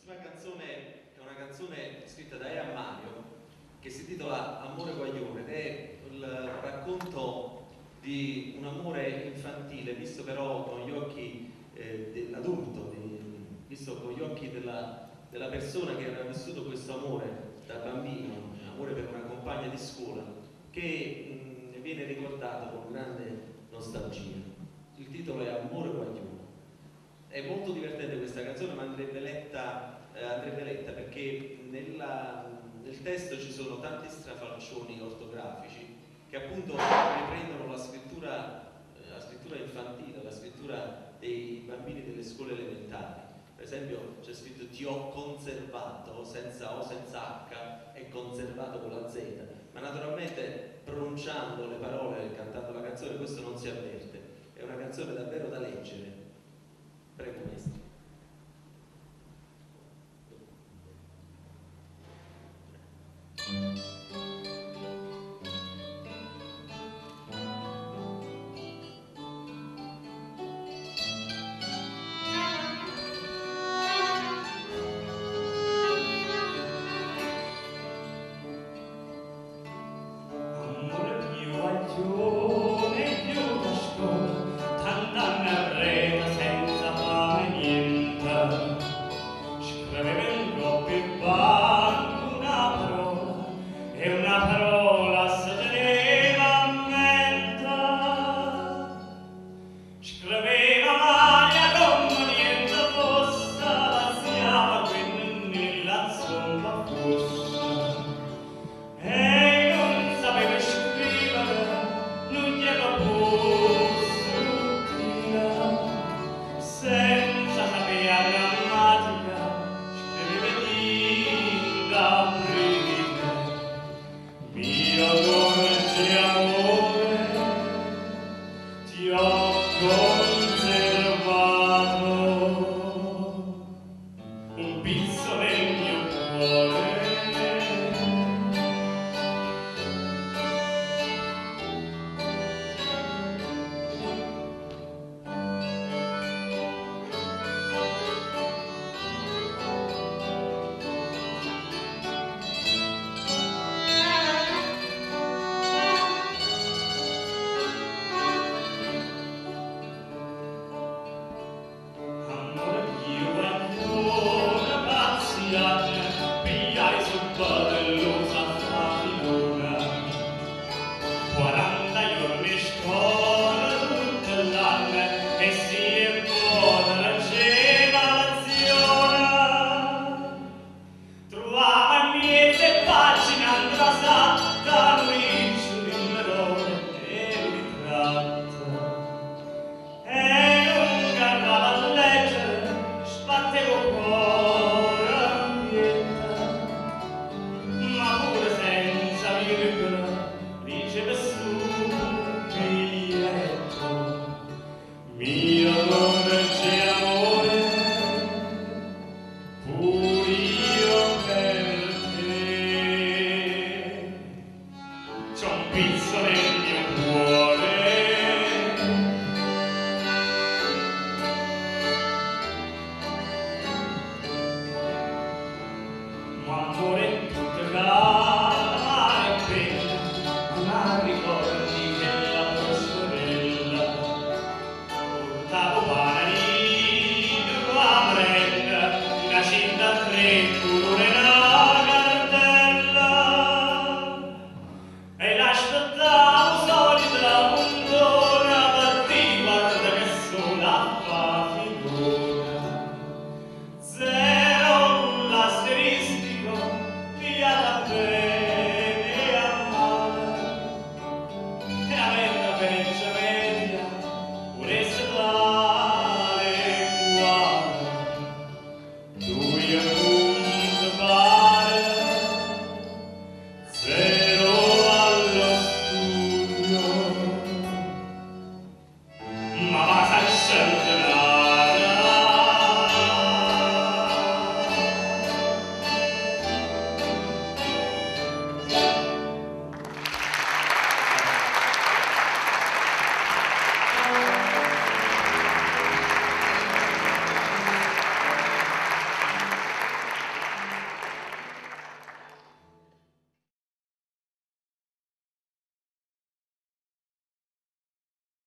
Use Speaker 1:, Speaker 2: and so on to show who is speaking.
Speaker 1: La prossima canzone è una canzone scritta da Ea Mario che si intitola Amore Guaglione ed è il racconto di un amore infantile visto però con gli occhi dell'adulto, visto con gli occhi della persona che aveva vissuto questo amore da bambino, amore per una compagna di scuola, che viene ricordato con grande nostalgia. Il titolo è Amore Guaglione. È molto divertente questa canzone, ma andrebbe letta perché nel testo ci sono tanti strafalcioni ortografici che appunto riprendono la scrittura infantile, la scrittura dei bambini delle scuole elementari. Per esempio c'è scritto ti ho conservato senza O, senza H e conservato con la Z, ma naturalmente pronunciando le parole e cantando la canzone questo non si avverte. È una canzone davvero da leggere.